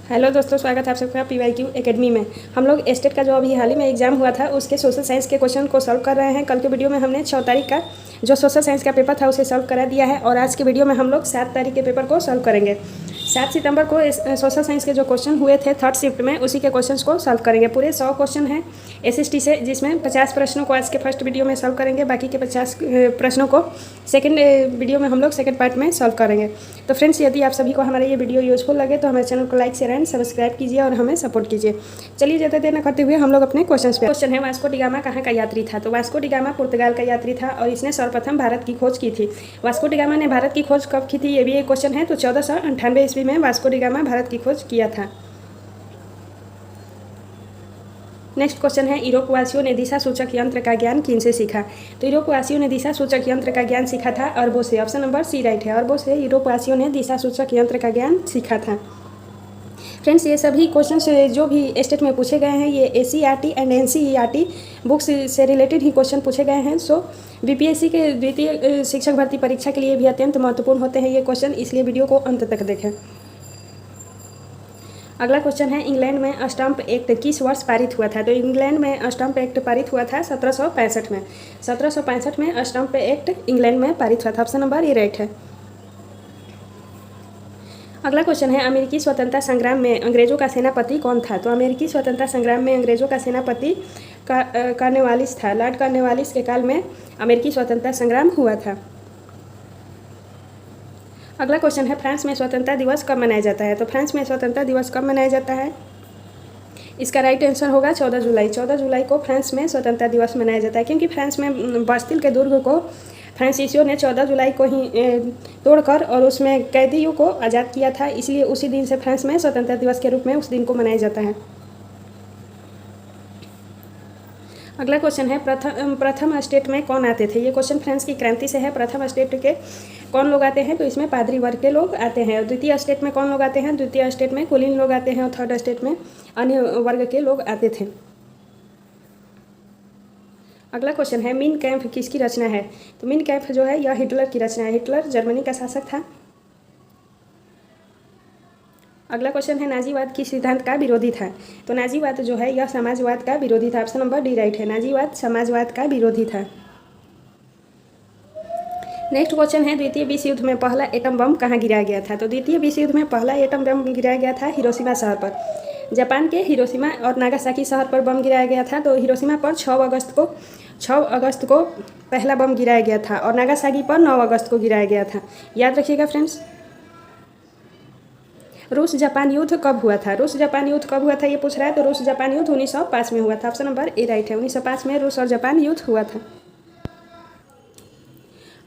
Hello दोस्तों, स्वागत है आप सबका PYQ एकेडमी में। हम लोग स्टेट का जो अभी हाल ही में एग्जाम हुआ था उसके सोशल साइंस के क्वेश्चन को सॉल्व कर रहे हैं। कल के वीडियो में हमने 6 तारीख का जो सोशल साइंस का पेपर था उसे सॉल्व करा दिया है और आज के वीडियो में हम लोग 7 तारीख के पेपर को सॉल्व करेंगे। 7 सितंबर को सोशल साइंस के जो क्वेश्चन हुए थे थर्ड शिफ्ट में उसी के क्वेश्चन को सॉल्व करेंगे। पूरे 100 क्वेश्चन हैं SST से, जिसमें 50 प्रश्नों को आज के फर्स्ट वीडियो में सॉल्व करेंगे, बाकी के 50 प्रश्नों को सेकंड वीडियो में हम लोग सेकंड पार्ट में सॉल्व करेंगे। तो फ्रेंड्स, यदि आप सभी को हमारा ये वीडियो यूजफुल लगे तो हमारे चैनल को लाइक शेयर एंड सब्सक्राइब कीजिए और हमें सपोर्ट कीजिए। चलिए ज़्यादा देर न करते हुए हम लोग अपने क्वेश्चन पे। क्वेश्चन है, वास्को डी गामा कहाँ का यात्री था? तो वास्को डी गामा पुर्तगाल का यात्री था और इसने सर्वप्रथम भारत की खोज की थी। वास्को डी गामा ने भारत की खोज कब की थी, ये भी एक क्वेश्चन है। तो 1498 ईस्वी में वास्को डी गामा भारत की खोज किया था। नेक्स्ट क्वेश्चन है, यूरोपवासियों ने दिशा सूचक यंत्र का ज्ञान किन से सीखा? तो यूरोपवासियों ने दिशा सूचक यंत्र का ज्ञान सीखा था अरबों से। ऑप्शन नंबर सी राइट है, अरबों से यूरोपवासियों ने दिशा सूचक यंत्र का ज्ञान सीखा था। फ्रेंड्स, ये सभी क्वेश्चन जो भी स्टेट में पूछे गए हैं ये ACERT एंड NCERT बुक्स से रिलेटेड ही क्वेश्चन पूछे गए हैं। सो BPSC के द्वितीय शिक्षक भर्ती परीक्षा के लिए भी अत्यंत महत्वपूर्ण होते हैं ये क्वेश्चन, इसलिए वीडियो को अंत तक देखें। अगला क्वेश्चन है, इंग्लैंड में स्टंप एक्ट किस वर्ष पारित हुआ था? तो इंग्लैंड में स्टंप एक्ट पारित हुआ था 1765 में। 1765 में स्टंप एक्ट इंग्लैंड में पारित हुआ था। ऑप्शन नंबर ए राइट है। अगला क्वेश्चन है, अमेरिकी स्वतंत्रता संग्राम में अंग्रेजों का सेनापति कौन था? तो अमेरिकी स्वतंत्रता संग्राम में अंग्रेजों का सेनापति कॉर्नवालिस था। लॉर्ड कॉर्नवालिस के काल में अमेरिकी स्वतंत्रता संग्राम हुआ था। अगला क्वेश्चन है, फ्रांस में स्वतंत्रता दिवस कब मनाया जाता है? तो फ्रांस में स्वतंत्रता दिवस कब मनाया जाता है? इसका राइट आंसर होगा 14 जुलाई। 14 जुलाई को फ्रांस में स्वतंत्रता दिवस मनाया जाता है, क्योंकि फ्रांस में बास्तिल के दुर्ग को फ्रांसीसियों ने 14 जुलाई को ही तोड़कर और उसमें कैदियों को आज़ाद किया था, इसलिए उसी दिन से फ्रांस में स्वतंत्रता दिवस के रूप में उस दिन को मनाया जाता है। अगला क्वेश्चन है, प्रथम स्टेट में कौन आते थे? ये क्वेश्चन फ्रांस की क्रांति से है। प्रथम स्टेट के कौन लोग आते हैं? तो इसमें पादरी वर्ग के लोग आते हैं। और द्वितीय स्टेट में कौन लोग आते हैं? द्वितीय स्टेट में कुलीन लोग आते हैं और थर्ड स्टेट में अन्य वर्ग के लोग आते थे। अगला क्वेश्चन है, मीन कैम्फ किसकी रचना है? तो मीन कैम्फ जो है यह हिटलर की रचना है। हिटलर जर्मनी का शासक था। अगला क्वेश्चन है, नाजीवाद किस सिद्धांत का विरोधी था? तो नाजीवाद जो है यह समाजवाद का विरोधी था। ऑप्शन नंबर डी राइट है, नाजीवाद समाजवाद का विरोधी था। नेक्स्ट क्वेश्चन है, द्वितीय विश्व युद्ध में पहला एटम बम कहाँ गिराया गया था? तो द्वितीय विश्व युद्ध में पहला एटम बम गिराया गया था हिरोशिमा शहर पर। जापान के हिरोशिमा और नागासाकी शहर पर बम गिराया गया था। तो हिरोशिमा पर 6 अगस्त को पहला बम गिराया गया था और नागासाकी पर 9 अगस्त को गिराया गया था। याद रखिएगा फ्रेंड्स। रूस जापान युद्ध कब हुआ था? रूस जापान युद्ध कब हुआ था ये पूछ रहा है। तो रूस जापान युद्ध 1905 में हुआ था। ऑप्शन नंबर ए राइट है, 1905 में रूस और जापान युद्ध हुआ था।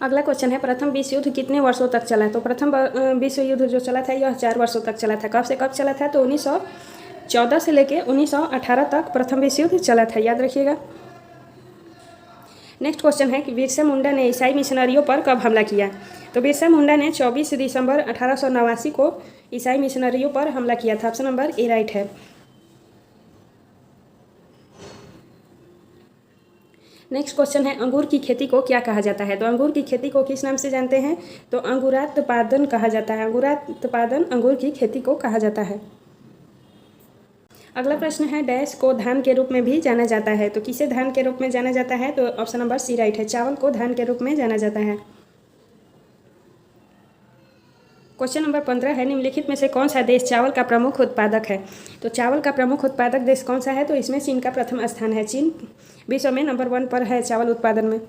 अगला क्वेश्चन है, प्रथम विश्व युद्ध कितने वर्षों तक चला? तो प्रथम विश्व युद्ध जो चला था यह 4 वर्षों तक चला था। कब से कब चला था? तो 1914 से लेकर 1918 तक प्रथम विश्व युद्ध चला था। याद रखिएगा। नेक्स्ट क्वेश्चन है कि बिरसा मुंडा ने ईसाई मिशनरियों पर कब हमला किया? तो बिरसा मुंडा ने 24 दिसंबर 1889 को ईसाई मिशनरियों पर हमला किया था। ऑप्शन नंबर ए राइट है। नेक्स्ट क्वेश्चन है, अंगूर की खेती को क्या कहा जाता है? तो अंगूर की खेती को किस नाम से जानते हैं? तो अंगूरात्पादन कहा जाता है। अंगूरात्पादन अंगूर की खेती को कहा जाता है। अगला प्रश्न है, डैश को धान के रूप में भी जाना जाता है। तो किसे धान के रूप में जाना जाता है? तो ऑप्शन नंबर सी राइट है, चावल को धान के रूप में जाना जाता है। क्वेश्चन नंबर 15 है, निम्नलिखित में से कौन सा देश चावल का प्रमुख उत्पादक है? तो चावल का प्रमुख उत्पादक देश कौन सा है? तो इसमें चीन का प्रथम स्थान है। चीन विश्व में नंबर 1 पर है चावल उत्पादन में।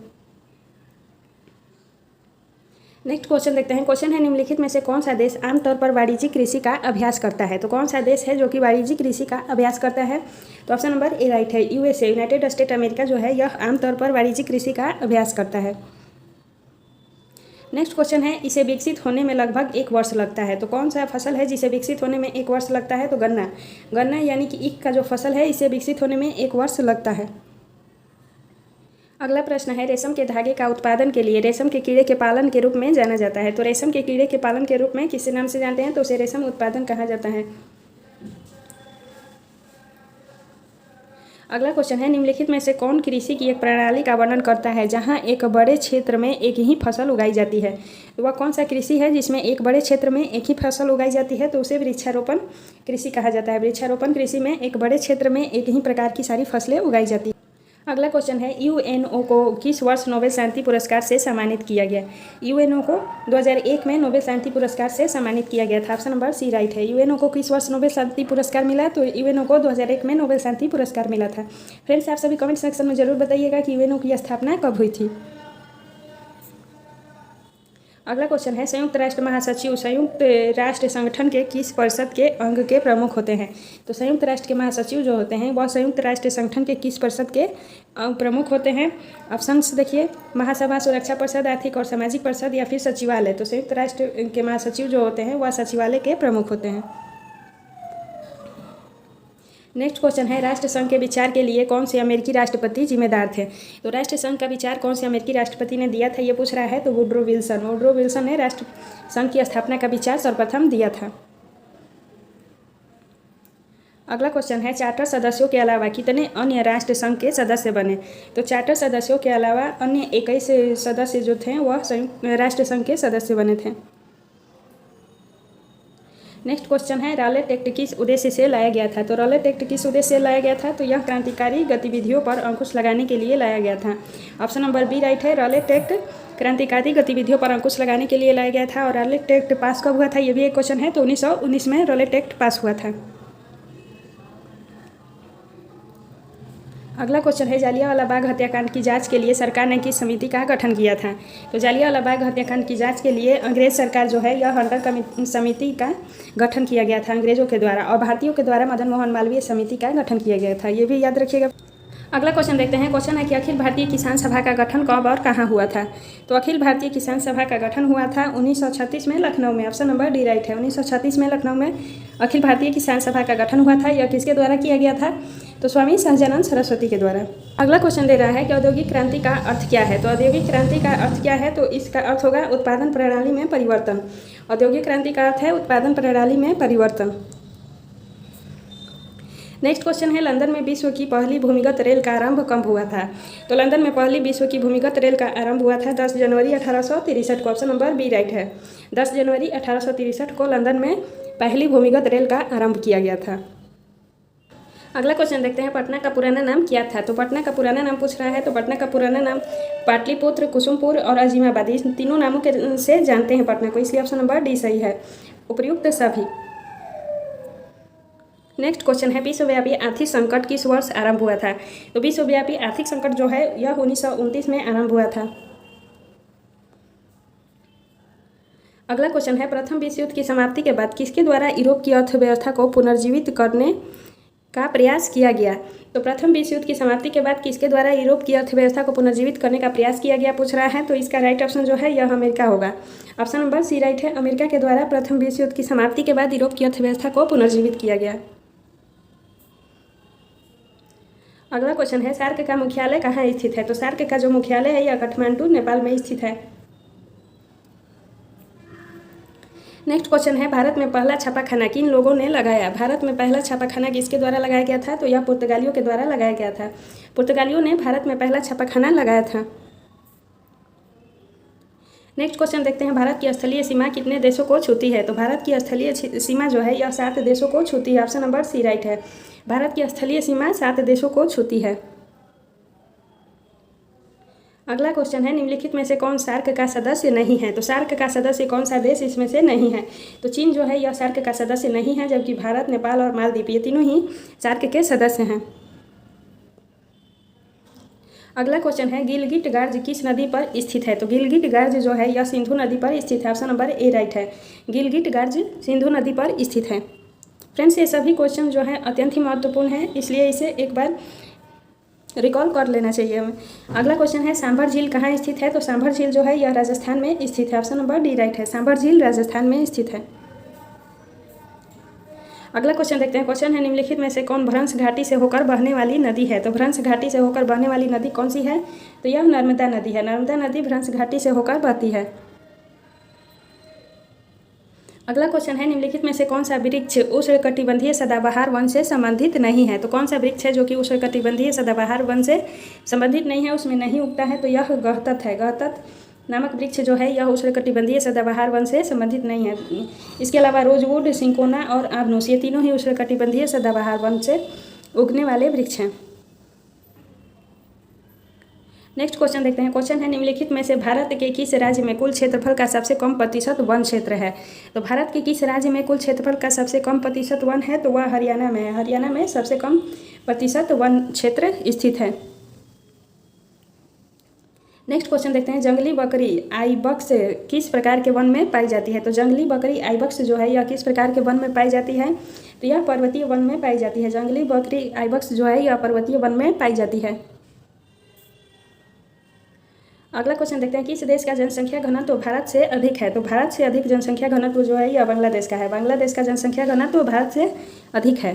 नेक्स्ट क्वेश्चन देखते हैं। क्वेश्चन है, निम्नलिखित में से कौन सा देश आमतौर पर वाणिज्यिक कृषि का अभ्यास करता है? तो कौन सा देश है जो कि वाणिज्यिक कृषि का अभ्यास करता है? तो ऑप्शन नंबर ए राइट है, USA यूनाइटेड स्टेट अमेरिका जो है यह आमतौर पर वाणिज्यिक कृषि का अभ्यास करता है। नेक्स्ट क्वेश्चन है, इसे विकसित होने में लगभग 1 वर्ष लगता है। तो कौन सा फसल है जिसे विकसित होने में 1 वर्ष लगता है? तो गन्ना यानी कि ईख का जो फसल है इसे विकसित होने में 1 वर्ष लगता है। अगला प्रश्न है, रेशम के धागे का उत्पादन के लिए रेशम के कीड़े के पालन के रूप में जाना जाता है। तो रेशम के कीड़े के पालन के रूप में किस नाम से जानते हैं? तो उसे रेशम उत्पादन कहा जाता है। अगला क्वेश्चन है, निम्नलिखित में से कौन कृषि की एक प्रणाली का वर्णन करता है जहां एक बड़े क्षेत्र में एक ही फसल उगाई जाती है। तो वह कौन सा कृषि है जिसमें एक बड़े क्षेत्र में एक ही फसल उगाई जाती है? तो उसे वृक्षारोपण कृषि कहा जाता है। वृक्षारोपण कृषि में एक बड़े क्षेत्र में एक ही प्रकार की सारी फसलें उगाई जाती है। अगला क्वेश्चन है, यूएनओ को किस वर्ष नोबेल शांति पुरस्कार से सम्मानित किया गया? यूएनओ को 2001 में नोबेल शांति पुरस्कार से सम्मानित किया गया था। ऑप्शन नंबर सी राइट है। यूएनओ को किस वर्ष नोबेल शांति पुरस्कार मिला? तो यूएनओ को 2001 में नोबेल शांति पुरस्कार मिला था। फ्रेंड्स, आप सभी कमेंट सेक्शन में जरूर बताइएगा कि यूएनओ की स्थापना कब हुई थी। अगला क्वेश्चन है, संयुक्त राष्ट्र महासचिव संयुक्त राष्ट्र संगठन के किस परिषद के अंग के प्रमुख होते हैं? तो संयुक्त राष्ट्र के महासचिव जो होते हैं वह संयुक्त राष्ट्र संगठन के किस परिषद के प्रमुख होते हैं? ऑप्शंस देखिए, महासभा, सुरक्षा परिषद, आर्थिक और सामाजिक परिषद या फिर सचिवालय। तो संयुक्त राष्ट्र के महासचिव जो होते हैं वह सचिवालय के प्रमुख होते हैं। नेक्स्ट क्वेश्चन है, राष्ट्र संघ के विचार के लिए कौन से अमेरिकी राष्ट्रपति जिम्मेदार थे? तो राष्ट्र संघ का विचार कौन से अमेरिकी राष्ट्रपति ने दिया था, ये पूछ रहा है। तो वुड्रो विल्सन। वुड्रो विल्सन ने राष्ट्र संघ की स्थापना का विचार सर्वप्रथम दिया था। अगला क्वेश्चन है, चार्टर सदस्यों के अलावा कितने अन्य राष्ट्र संघ के सदस्य बने? तो चार्टर सदस्यों के अलावा अन्य 21 सदस्य जो थे वह संयुक्त राष्ट्र संघ के सदस्य बने थे। नेक्स्ट क्वेश्चन है, रॉलेट एक्ट किस उद्देश्य से लाया गया था? तो रॉलेट एक्ट किस उद्देश्य से लाया गया था? तो यह क्रांतिकारी गतिविधियों पर अंकुश लगाने के लिए लाया गया था। ऑप्शन नंबर बी राइट है। रॉलेट एक्ट क्रांतिकारी गतिविधियों पर अंकुश लगाने के लिए लाया गया था। और रॉलेट एक्ट पास कब हुआ था, ये भी एक क्वेश्चन है। तो 1919 में रॉलेट एक्ट पास हुआ था। अगला क्वेश्चन है, जालियांवाला बाग हत्याकांड की जांच के लिए सरकार ने किस समिति का गठन किया था? तो जालियांवाला बाग हत्याकांड की जांच के लिए अंग्रेज सरकार जो है यह हंटर समिति का गठन किया गया था अंग्रेजों के द्वारा, और भारतीयों के द्वारा मदन मोहन मालवीय समिति का गठन किया गया था। ये भी याद रखिएगा। अगला क्वेश्चन देखते हैं। क्वेश्चन है कि अखिल भारतीय किसान सभा का गठन कब और कहाँ हुआ था? तो अखिल भारतीय किसान सभा का गठन हुआ था 1936 में लखनऊ में। ऑप्शन नंबर डी राइट है। 1936 में लखनऊ में अखिल भारतीय किसान सभा का गठन हुआ था। यह किसके द्वारा किया गया था? तो स्वामी सहजानंद सरस्वती के द्वारा। अगला क्वेश्चन दे रहा है कि औद्योगिक क्रांति का अर्थ क्या है? तो औद्योगिक क्रांति का अर्थ क्या है? तो इसका अर्थ होगा उत्पादन प्रणाली में परिवर्तन। औद्योगिक क्रांति का अर्थ है उत्पादन प्रणाली में परिवर्तन। नेक्स्ट क्वेश्चन है, लंदन में विश्व की पहली भूमिगत रेल का आरंभ कब हुआ था? तो लंदन में पहली विश्व की भूमिगत रेल का आरंभ हुआ था 10 जनवरी 1863 को। ऑप्शन नंबर बी राइट है। 10 जनवरी 1863 को लंदन में पहली भूमिगत रेल का आरंभ किया गया था। अगला क्वेश्चन देखते हैं, पटना का पुराना नाम क्या था? तो पटना का पुराना नाम पूछ रहा है। तो पटना का पुराना नाम पाटलिपुत्र, कुसुमपुर और अजीमाबाद, इन तीनों नामों के से जानते हैं पटना को, इसलिए ऑप्शन नंबर डी सही है। उपयुक्त सभी। नेक्स्ट क्वेश्चन है, विश्वव्यापी आर्थिक संकट किस वर्ष आरंभ हुआ था? तो विश्वव्यापी आर्थिक संकट जो है यह 1929 में आरंभ हुआ था। अगला क्वेश्चन है, प्रथम विश्व युद्ध की समाप्ति के बाद किसके द्वारा यूरोप की अर्थव्यवस्था को पुनर्जीवित करने का प्रयास किया गया? तो प्रथम विश्व युद्ध की समाप्ति के बाद किसके द्वारा यूरोप की अर्थव्यवस्था को पुनर्जीवित करने का प्रयास किया गया पूछ रहा है। तो इसका राइट ऑप्शन जो है यह अमेरिका होगा। ऑप्शन नंबर सी राइट है। अमेरिका के द्वारा प्रथम विश्व युद्ध की समाप्ति के बाद यूरोप की अर्थव्यवस्था को पुनर्जीवित किया गया। अगला क्वेश्चन है, सार्क का मुख्यालय कहाँ स्थित है? तो सार्क का जो मुख्यालय है यह काठमांडू नेपाल में स्थित है। नेक्स्ट क्वेश्चन है, भारत में पहला छापाखाना किन लोगों ने लगाया? भारत में पहला छापाखाना किसके द्वारा लगाया गया था? तो यह पुर्तगालियों के द्वारा लगाया गया था। पुर्तगालियों ने भारत में पहला छापाखाना लगाया था। नेक्स्ट क्वेश्चन देखते हैं, भारत की स्थलीय सीमा कितने देशों को छूती है? तो भारत की स्थलीय सीमा जो है यह 7 देशों को छूती है। ऑप्शन नंबर सी राइट है। भारत की स्थलीय सीमा 7 देशों को छूती है। अगला क्वेश्चन है, निम्नलिखित में से कौन सार्क का सदस्य नहीं है? तो सार्क का सदस्य कौन सा देश इसमें से नहीं है? तो चीन जो है यह सार्क का सदस्य नहीं है, जबकि भारत, नेपाल और मालदीव ये तीनों ही सार्क के सदस्य हैं। अगला क्वेश्चन है, गिलगिट गार्ज किस नदी पर स्थित है? तो गिलगिट गार्ज जो है यह सिंधु नदी पर स्थित है। ऑप्शन नंबर ए राइट है। गिलगिट गार्ज सिंधु नदी पर स्थित है। फ्रेंड्स, ये सभी क्वेश्चन जो है अत्यंत ही महत्वपूर्ण है, इसलिए इसे एक बार रिकॉल कर लेना चाहिए हमें। अगला क्वेश्चन है, सांभर झील कहाँ स्थित है? तो सांभर झील जो है यह राजस्थान में स्थित है। ऑप्शन नंबर डी राइट है। सांभर झील राजस्थान में स्थित है। अगला क्वेश्चन देखते हैं। क्वेश्चन है, निम्नलिखित में से कौन भ्रंश घाटी से होकर बहने वाली नदी है? तो भ्रंश घाटी से होकर बहने वाली नदी कौन सी है? तो यह नर्मदा नदी है। नर्मदा नदी भ्रंश घाटी से होकर बहती है। अगला क्वेश्चन है, निम्नलिखित में से कौन सा वृक्ष उष्णकटिबंधीय सदाबहार वन से संबंधित नहीं है? तो कौन सा वृक्ष है जो कि उष्णकटिबंधीय सदाबहार वन से संबंधित नहीं है, उसमें नहीं उगता है? तो यह गहतत है। गहतत नामक वृक्ष जो है यह उष्णकटिबंधीय सदाबहार वन से संबंधित नहीं है। इसके अलावा रोजवुड, सिंकोना और आबनोस, ये तीनों ही उष्णकटिबंधीय सदाबहार वन से उगने वाले वृक्ष हैं। नेक्स्ट क्वेश्चन देखते हैं। क्वेश्चन है, निम्नलिखित में से भारत के किस राज्य में कुल क्षेत्रफल का सबसे कम प्रतिशत वन क्षेत्र है? तो भारत के किस राज्य में कुल क्षेत्रफल का सबसे कम प्रतिशत वन है? तो वह हरियाणा में है। हरियाणा में सबसे कम प्रतिशत वन क्षेत्र स्थित है। नेक्स्ट क्वेश्चन देखते हैं, जंगली बकरी आइबक्स किस प्रकार के वन में पाई जाती है? तो जंगली बकरी आइबक्स जो है यह किस प्रकार के वन में पाई जाती है? तो यह पर्वतीय वन में पाई जाती है। जंगली बकरी आइबक्स जो है यह पर्वतीय वन में पाई जाती है। अगला क्वेश्चन देखते हैं, किस देश का जनसंख्या घनत्व भारत से अधिक है? तो भारत से अधिक जनसंख्या घनत्व जो है यह बांग्लादेश का है। बांग्लादेश का जनसंख्या घनत्व भारत से अधिक है।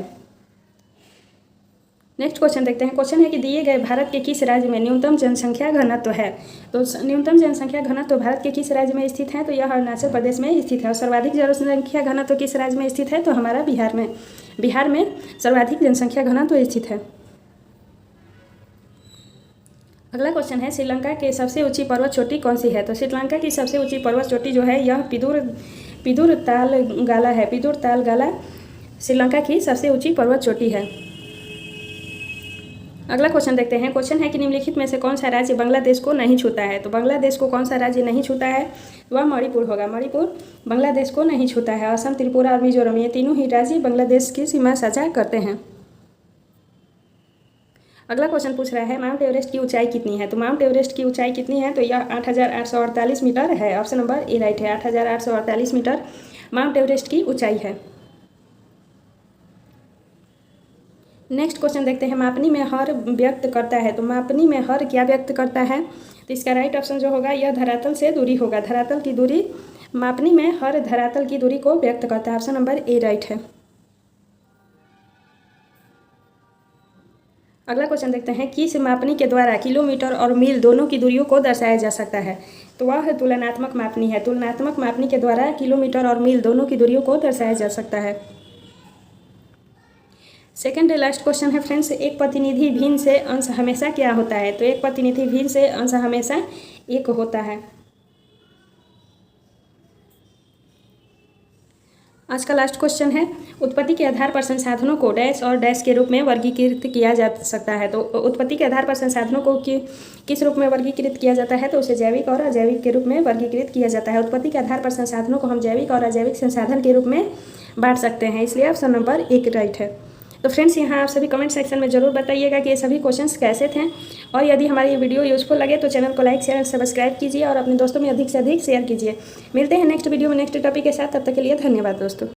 नेक्स्ट क्वेश्चन देखते हैं। क्वेश्चन है कि दिए गए भारत के किस राज्य में न्यूनतम जनसंख्या घनत्व है? तो न्यूनतम जनसंख्या घनत्व भारत के किस राज्य में स्थित है? तो यह अरुणाचल प्रदेश में स्थित है। और सर्वाधिक जनसंख्या घनत्व किस राज्य में स्थित है? तो हमारा बिहार में। बिहार में सर्वाधिक जनसंख्या घनत्व स्थित है। अगला क्वेश्चन है, श्रीलंका की सबसे ऊंची पर्वत चोटी कौन सी है? तो श्रीलंका की सबसे ऊंची पर्वत चोटी जो है यह पिदुर ताल गाला है। पिदुर ताल गाला श्रीलंका की सबसे ऊंची पर्वत चोटी है। अगला क्वेश्चन देखते हैं। क्वेश्चन है कि निम्नलिखित में से कौन सा राज्य बांग्लादेश को नहीं छूता है? तो बांग्लादेश को कौन सा राज्य नहीं छूता है? वह मणिपुर होगा। मणिपुर बांग्लादेश को नहीं छूता है। असम, त्रिपुरा और मिजोरम, ये तीनों ही राज्य बांग्लादेश की सीमा साझा करते हैं। अगला क्वेश्चन पूछ रहा है, माउंट एवरेस्ट की ऊंचाई कितनी है? तो माउंट एवरेस्ट की ऊंचाई कितनी है? तो यह 8,848 मीटर है। ऑप्शन नंबर ए राइट है। 8,848 मीटर माउंट एवरेस्ट की ऊंचाई है। नेक्स्ट क्वेश्चन देखते हैं, मापनी में हर व्यक्त करता है। तो मापनी में हर क्या व्यक्त करता है? तो इसका राइट ऑप्शन जो होगा यह धरातल से दूरी होगा। धरातल की दूरी, मापनी में हर धरातल की दूरी को व्यक्त करता है। ऑप्शन नंबर ए राइट है। अगला क्वेश्चन देखते हैं, किस मापनी के द्वारा किलोमीटर और मील दोनों की दूरियों को दर्शाया जा सकता है? तो वह तुलनात्मक मापनी है। तुलनात्मक मापनी के द्वारा किलोमीटर और मील दोनों की दूरियों को दर्शाया जा सकता है। सेकंड लास्ट क्वेश्चन है फ्रेंड्स, एक प्रतिनिधि भिन्न से अंश हमेशा क्या होता है? तो एक प्रतिनिधि भिन्न से अंश हमेशा एक होता है। आज का लास्ट क्वेश्चन है, उत्पत्ति के आधार पर संसाधनों को डैश और डैश के रूप में वर्गीकृत किया जा सकता है। तो उत्पत्ति के आधार पर संसाधनों को किस रूप में वर्गीकृत किया जाता है? तो उसे जैविक और अजैविक के रूप में वर्गीकृत किया जाता है। उत्पत्ति के आधार पर संसाधनों को हम जैविक और अजैविक संसाधन के रूप में बांट सकते हैं, इसलिए ऑप्शन नंबर एक राइट है। तो फ्रेंड्स, यहाँ आप सभी कमेंट सेक्शन में जरूर बताइएगा कि ये सभी क्वेश्चंस कैसे थे, और यदि हमारी ये वीडियो यूजफुल लगे तो चैनल को लाइक, शेयर और सब्सक्राइब कीजिए और अपने दोस्तों में अधिक से अधिक शेयर कीजिए। मिलते हैं नेक्स्ट वीडियो में नेक्स्ट टॉपिक के साथ। तब तक के लिए धन्यवाद दोस्तों।